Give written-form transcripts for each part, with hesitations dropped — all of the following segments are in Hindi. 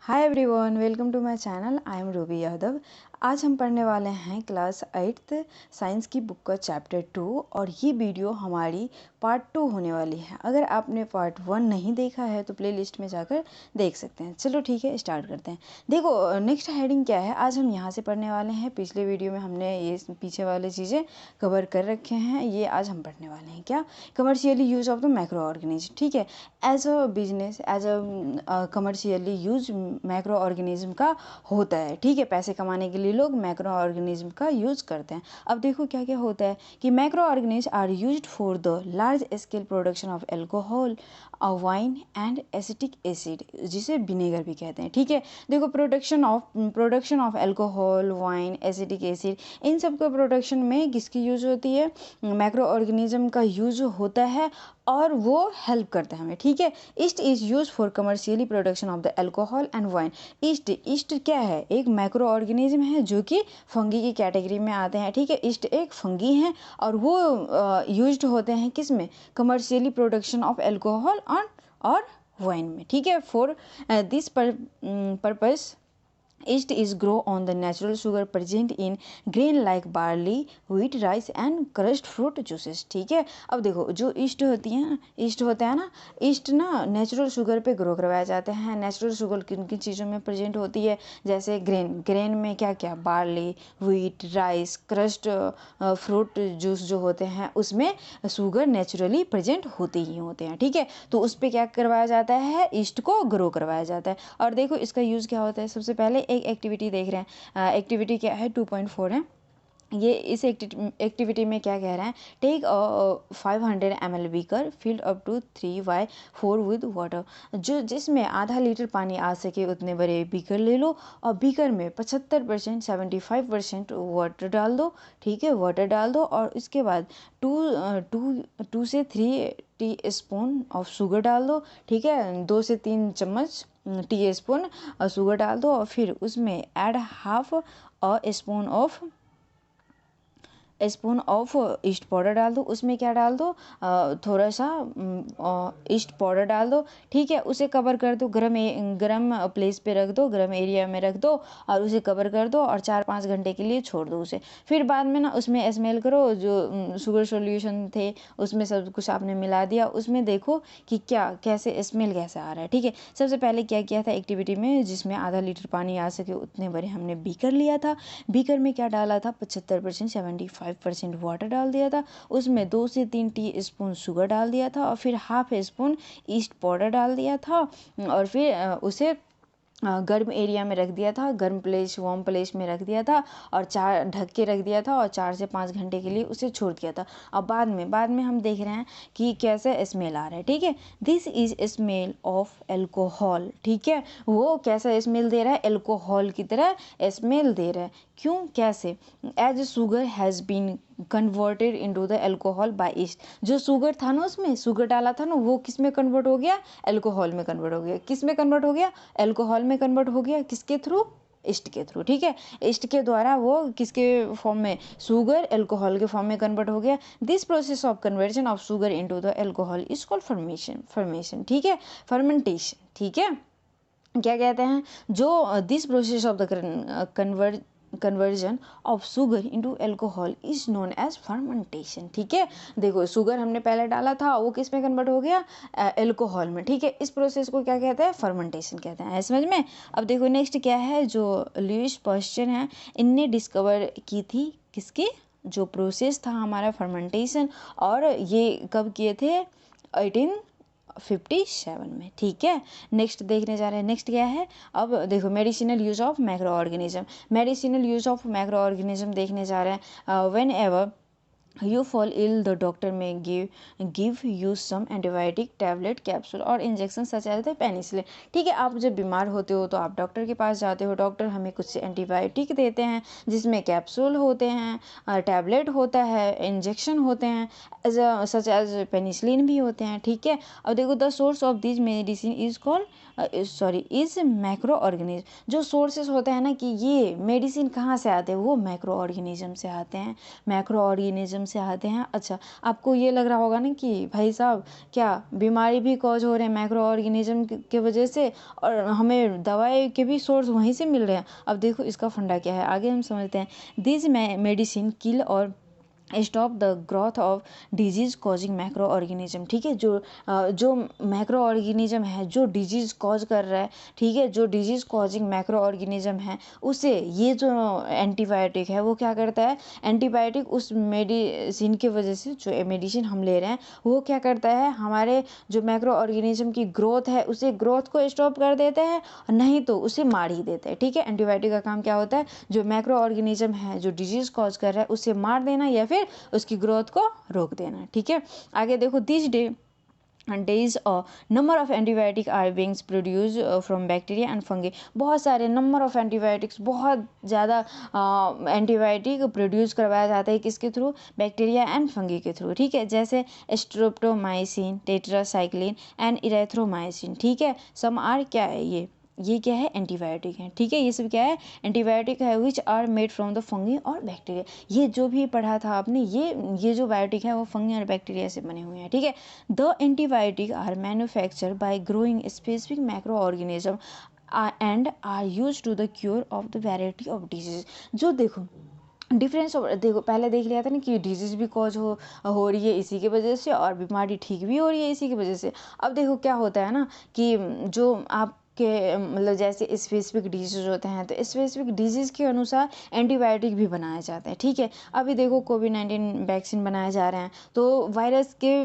Hi everyone, welcome to my channel. I am Ruby Yadav. आज हम पढ़ने वाले हैं क्लास 8th साइंस की बुक का चैप्टर 2 और ये वीडियो हमारी पार्ट 2 होने वाली है। अगर आपने पार्ट 1 नहीं देखा है तो प्लेलिस्ट में जाकर देख सकते हैं। चलो ठीक है, स्टार्ट करते हैं। देखो नेक्स्ट हेडिंग क्या है, आज हम यहाँ से पढ़ने वाले हैं। पिछले वीडियो में हमने ये पीछे वाले चीज़ें कवर कर रखे हैं, ये आज हम पढ़ने वाले हैं। क्या? Commercially use of the microorganism. ठीक है, as a business, as a commercially use macroorganism का होता है। ठीक है, पैसे कमाने के लिए लोग मैक्रो ऑर्गेनिज्म का यूज़ करते हैं। अब देखो क्या क्या होता है कि micro organism are used for the large scale production of alcohol, wine and acetic acid, जिसे विनेगर भी कहते हैं। ठीक है, देखो production of alcohol, wine, acetic acid, इन सब का प्रोडक्शन में किसकी यूज़ होती है? मैक्रो ऑर्गेनिज्म का यूज़ होता है और वो हेल्प करता है हमें। ठीक है, east is use for commercially production of the alcohol and wine. East क्या है? एक माइक्रो ऑर्गेनिज्म है जो कि फंगी की कैटेगरी में आते हैं। ठीक है, ईस्ट एक फंगी हैं और वो यूज्ड होते हैं किस में? कमर्शियली प्रोडक्शन ऑफ एल्कोहल और वाइन में। ठीक है, for this purpose yeast is grow on the natural sugar present in grain like barley, wheat, rice and crushed fruit juices। ठीक है, अब देखो जो ईस्ट होती है, ईस्ट होता है ना, ईस्ट ना नेचुरल शुगर पे ग्रो करवाया जाते हैं। नेचुरल शुगर किन किन चीज़ों में प्रेजेंट होती है? जैसे ग्रेन में क्या क्या? Barley, wheat, rice, crossed fruit juice जो होते हैं उसमें शुगर नेचुरली प्रेजेंट होते ही होते हैं। ठीक है, तो उस पर क्या करवाया जाता है? ईस्ट को ग्रो करवाया जाता है। और देखो इसका यूज़ क्या होता है? सबसे पहले एक एक्टिविटी देख रहे हैं। एक्टिविटी क्या है? 2.4 है। ये इस एक्टिविटी में क्या कह रहे हैं? Take 500 ml beaker filled up to 3/4 with water, जो जिसमें आधा लीटर पानी आ सके उतने बड़े बीकर ले लो और बीकर में 75% 75% वाटर डाल दो। ठीक है, वाटर डाल दो और इसके बाद 2 से 3 टी स्पून ऑफ शुगर डाल दो। ठीक है, 2 से 3 चम्मच टी स्पून शुगर डाल दो और फिर उसमें add half spoon of east powder डाल दो। उसमें क्या डाल दो? थोड़ा सा ईस्ट पाउडर डाल दो। ठीक है, उसे कवर कर दो, गरम प्लेस पे रख दो, गरम एरिया में रख दो और उसे कवर कर दो और 4-5 घंटे के लिए छोड़ दो उसे। फिर बाद में ना उसमें स्मेल करो, जो शुगर सॉल्यूशन थे उसमें सब कुछ आपने मिला दिया, उसमें देखो कि कैसे स्मेल कैसे आ रहा है। ठीक है, सबसे पहले क्या किया था एक्टिविटी में, जिसमें आधा लीटर पानी आ सके उतने बड़े हमने बीकर लिया था। बीकर में क्या डाला था? 75% 75% वाटर डाल दिया था। उसमें 2 से 3 टी स्पून शुगर डाल दिया था और फिर हाफ स्पून ईस्ट पाउडर डाल दिया था और फिर उसे गर्म एरिया में रख दिया था, वार्म प्लेस में रख दिया था और ढक के रख दिया था और 4 से 5 घंटे के लिए उसे छोड़ दिया था। अब बाद में हम देख रहे हैं कि कैसे स्मेल आ रहा है। ठीक है, this is smell of alcohol. ठीक है, वो कैसा स्मेल दे रहा है? एल्कोहल की तरह स्मेल दे रहा है। क्यों? कैसे? As sugar has been converted into the alcohol by yeast. जो शुगर था ना, उसमें शुगर डाला था ना, वो किस में कन्वर्ट हो गया? एल्कोहल में कन्वर्ट हो गया। किस में कन्वर्ट हो गया? एल्कोहल में कन्वर्ट हो गया। किसके थ्रू? ईस्ट के थ्रू। ठीक है, ईस्ट के द्वारा वो किसके फॉर्म में? शुगर एल्कोहल के फॉर्म में कन्वर्ट हो गया। This process of conversion of sugar into the alcohol is called formation. ठीक है, फर्मेंटेशन। ठीक है, क्या कहते हैं? जो this process of the conversion of sugar into alcohol is known as fermentation. ठीक है, देखो शुगर हमने पहले डाला था, वो किस में कन्वर्ट हो गया? एल्कोहल में। ठीक है, इस प्रोसेस को क्या कहते हैं? फर्मेंटेशन कहते हैं। समझ में? अब देखो नेक्स्ट क्या है, जो लुईस पास्चर है, इनने डिस्कवर की थी किसकी? जो प्रोसेस था हमारा फर्मेंटेशन, और ये कब किए थे? 1857 में। ठीक है, नेक्स्ट देखने जा रहे हैं। नेक्स्ट क्या है? अब देखो medicinal use of micro organism. Medicinal use of micro organism देखने जा रहे हैं। Whenever you fall ill the doctor may give you some antibiotic tablet, capsule और injection such as the penicillin. ठीक है, आप जब बीमार होते हो तो आप डॉक्टर के पास जाते हो, डॉक्टर हमें कुछ एंटीबायोटिक देते हैं जिसमें कैप्सूल होते हैं, टैबलेट होता है, इंजेक्शन होते हैं, सच एज पेनिसिलिन भी होते हैं। ठीक है, अब देखो the source of this medicine is called sorry is macro organism. जो सोर्सेस होते हैं ना कि ये मेडिसिन कहाँ से आते हैं, वो मैक्रो ऑर्गेनिज्म से आते हैं, मैक्रो ऑर्गेनिज्म से आते हैं। अच्छा, आपको ये लग रहा होगा ना कि भाई साहब क्या बीमारी भी कॉज हो रहे हैं मैक्रो ऑर्गेनिज्म के वजह से, और हमें दवाई के भी सोर्स वहीं से मिल रहे हैं। अब देखो इसका फंडा क्या है, आगे हम समझते हैं। दिस मेडिसिन किल और stop the growth of disease causing macro organism. ठीक है, जो मैक्रो ऑर्गेनिज्म है जो डिजीज कॉज कर रहा है, ठीक है, जो डिजीज कॉजिंग मैक्रो ऑर्गेनिज्म है, उसे ये जो एंटीबायोटिक है वो क्या करता है, एंटीबायोटिक उस मेडिसिन की वजह से, जो मेडिसिन हम ले रहे हैं वो क्या करता है, हमारे जो मैक्रो ऑर्गेनिज्म की ग्रोथ है उसे ग्रोथ को स्टॉप कर देते हैं, नहीं तो उसे मार ही देते हैं। ठीक है, एंटीबायोटिक का काम क्या होता है, जो मैक्रो ऑर्गेनिज्म है जो डिजीज कॉज कर रहा है उसे मार देना या फिर उसकी ग्रोथ को रोक देना। ठीक है, आगे देखो। This days number of antibiotic are being produced from bacteria and fungi। बहुत सारे नंबर ऑफ एंटीबायोटिक्स, बहुत ज़्यादा एंटीबायोटिक प्रोड्यूस करवाया जाता है किसके थ्रू, बैक्टीरिया एंड फंगी के थ्रू। ठीक है, जैसे स्ट्रेप्टोमाइसिन, टेट्रासाइक्लिन एंड इरेथ्रोमाइसिन। ठीक है, सम आर क्या है, ये क्या है, एंटीबायोटिक है। ठीक है, ये सब क्या है, एंटीबायोटिक है, which are made from the fungi और बैक्टीरिया। ये जो भी पढ़ा था आपने, ये जो बायोटिक है वो फंगी और बैक्टीरिया से बने हुए हैं। ठीक है, the antibiotic are manufacture by growing specific macroorganism and are use to the cure of the variety of disease. जो देखो डिफरेंस, देखो पहले देख लिया था ना कि डिजीज भी कॉज हो रही है इसी की वजह से, और बीमारी ठीक भी हो रही है इसी की वजह से। अब देखो क्या होता है ना कि जो आप के मतलब जैसे स्पेसिफिक डिजीज होते हैं तो स्पेसिफिक डिजीज़ के अनुसार एंटीबायोटिक भी बनाए जाते हैं। ठीक है, अभी देखो कोविड-19 वैक्सीन बनाए जा रहे हैं तो वायरस के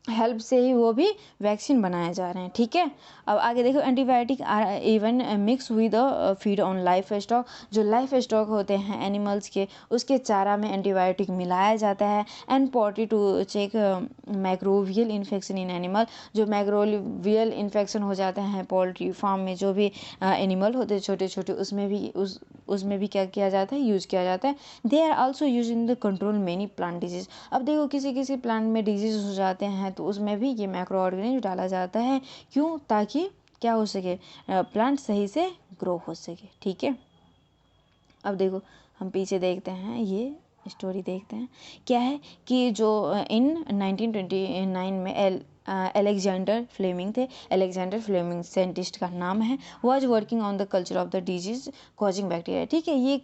हेल्प से ही वो भी वैक्सीन बनाए जा रहे हैं। ठीक है, अब आगे देखो। Antibiotic are even mix with feed on life stock. जो लाइफ स्टॉक होते हैं एनिमल्स के, उसके चारा में एंटीबायोटिक मिलाया जाता है। And potty to check microbial infection in animal. जो माइक्रोवियल इन्फेक्शन हो जाते हैं पोल्ट्री फार्म में, जो भी एनिमल होते हैं छोटे छोटे, उसमें भी क्या किया जाता है, यूज़ किया जाता है। They are also use in the control many plant disease. अब देखो किसी प्लांट में डिजीज हो जाते हैं तो उसमें भी ये मैक्रो ऑर्गेनिज्म डाला जाता है। क्यों, ताकि क्या हो सके, प्लांट सही से ग्रो हो सके। ठीक है, अब देखो हम पीछे देखते हैं, ये स्टोरी देखते हैं क्या है कि जो इन 1929 में अलेक्जेंडर फ्लेमिंग थे। अलेक्जेंडर फ्लेमिंग साइंटिस्ट का नाम है, was working on the culture of the disease causing bacteria. ठीक है, ये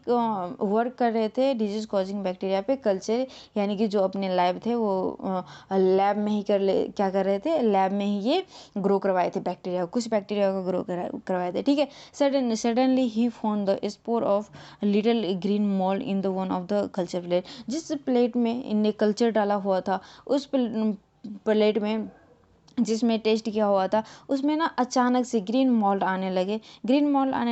वर्क कर रहे थे डिजीज कॉजिंग बैक्टीरिया पे, कल्चर यानी कि जो अपने लैब थे वो लैब में ही क्या कर रहे थे, लैब में ही ये ग्रो करवाए थे बैक्टीरिया, कुछ बैक्टीरिया को ग्रो करवाए थे। ठीक है, suddenly he found the spore of little green mould in the one of the culture plate. जिस प्लेट में इनने कल्चर डाला हुआ था, उस प्लेट में जिसमें टेस्ट किया हुआ था, उसमें ना अचानक से ग्रीन मोल्ड आने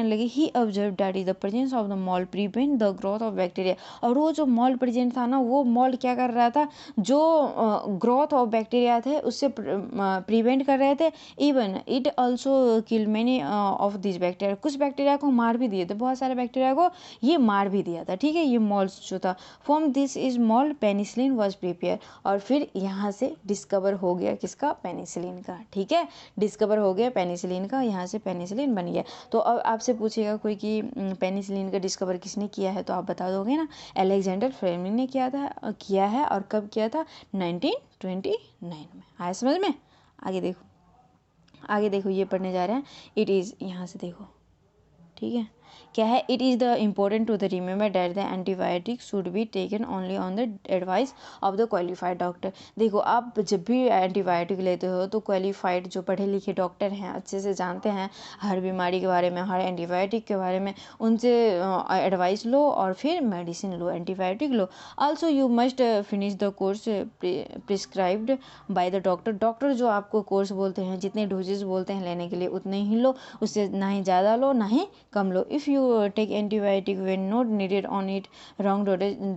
लगे। He observe that is the presence of the mold prevent the growth of bacteria. और वो जो मोल्ड प्रेजेंट था ना, वो मोल्ड क्या कर रहा था, जो ग्रोथ ऑफ बैक्टीरिया थे उससे प्रिवेंट कर रहे थे। Even it also kill many of this bacteria. कुछ बैक्टीरिया को मार भी दिए थे, बहुत सारे बैक्टीरिया को ये मार भी दिया था। ठीक है, ये मोल्ड जो था, from this is mould penicillin was prepare. और फिर यहाँ से डिस्कवर हो गया किसका, पेनिसिलिन का। ठीक है, डिस्कवर हो गया पेनिसिलिन का, यहाँ से पेनिसिलिन बन गया। तो अब आपसे पूछेगा कोई कि पेनिसिलिन का डिस्कवर किसने किया है, तो आप बता दोगे ना, अलेक्जेंडर फ्लेमिंग ने किया है। और कब किया था, 1929 में। आया समझ में। आगे देखो ये पढ़ने जा रहे हैं। इट इज़, यहाँ से देखो, ठीक है, क्या है, it is the important to the remember that the antibiotic should be taken only on the advice of the qualified doctor. देखो आप जब भी एंटीबायोटिक लेते हो तो क्वालिफाइड जो पढ़े लिखे डॉक्टर हैं, अच्छे से जानते हैं हर बीमारी के बारे में, हर एंटीबायोटिक के बारे में, उनसे एडवाइस लो और फिर medicine low, antibiotic low. Also you must finish the course prescribed by the doctor. Doctor जो आपको कोर्स बोलते हैं, जितने डोजेस बोलते हैं लेने के लिए, उतने ही लो, उससे ना ही ज़्यादा लो ना ही कम लो। If you take antibiotic when not needed on it wrong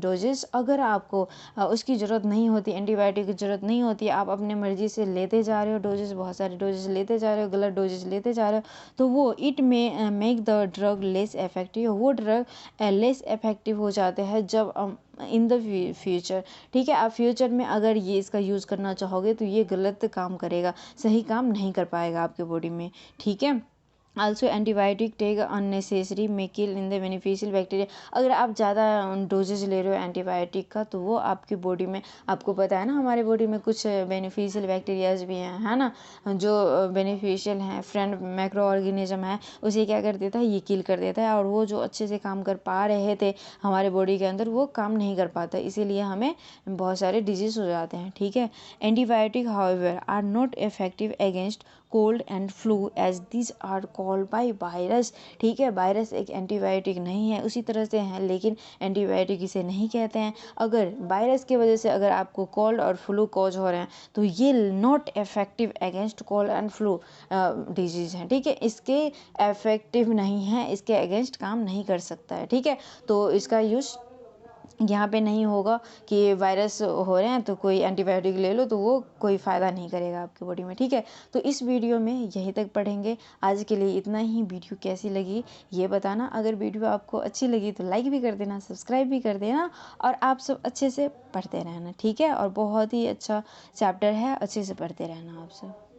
doses. अगर आपको उसकी ज़रूरत नहीं होती, एंटीबायोटिक की ज़रूरत नहीं होती, आप अपने मर्जी से लेते जा रहे हो डोजेस, बहुत सारे डोजेस लेते जा रहे हो, गलत डोजेस लेते जा रहे हो, तो वो इट में make the drug less effective. वो ड्रग लेस इफेक्टिव हो जाते हैं जब इन द फ्यूचर। ठीक है, आप फ्यूचर में अगर ये इसका यूज़ करना चाहोगे तो ये गलत काम करेगा, सही काम नहीं कर पाएगा आपके बॉडी में। ठीक है, also antibiotic take unnecessary may kill in the beneficial bacteria. अगर आप ज़्यादा डोजेज ले रहे हो एंटीबायोटिक का तो वो आपकी बॉडी में, आपको पता है ना हमारे बॉडी में कुछ बेनिफिशियल बैक्टीरियाज भी हैं, है ना, जो बेनिफिशियल हैं, फ्रेंड माइक्रो ऑर्गेनिज्म है, उसे क्या कर देता है, ये किल कर देता है। और वो जो अच्छे से काम कर पा रहे थे हमारे बॉडी के अंदर वो काम नहीं कर पाता, इसीलिए हमें बहुत सारे डिजीज़ हो जाते हैं। ठीक है, antibiotic however are not effective against cold and flu as this are called by virus. ठीक है, वायरस एक एंटीबायोटिक नहीं है, उसी तरह से है, लेकिन एंटीबायोटिक इसे नहीं कहते हैं। अगर वायरस की वजह से अगर आपको कोल्ड और फ्लू कॉज हो रहे हैं तो ये not effective against cold and flu disease हैं। ठीक है, इसके इफेक्टिव नहीं है, इसके अगेंस्ट काम नहीं कर सकता है। ठीक है, तो इसका यूज़ यहाँ पे नहीं होगा कि वायरस हो रहे हैं तो कोई एंटीबायोटिक ले लो, तो वो कोई फ़ायदा नहीं करेगा आपकी बॉडी में। ठीक है, तो इस वीडियो में यहीं तक पढ़ेंगे। आज के लिए इतना ही। वीडियो कैसी लगी ये बताना। अगर वीडियो आपको अच्छी लगी तो लाइक भी कर देना, सब्सक्राइब भी कर देना, और आप सब अच्छे से पढ़ते रहना। ठीक है, और बहुत ही अच्छा चैप्टर है, अच्छे से पढ़ते रहना आप सब।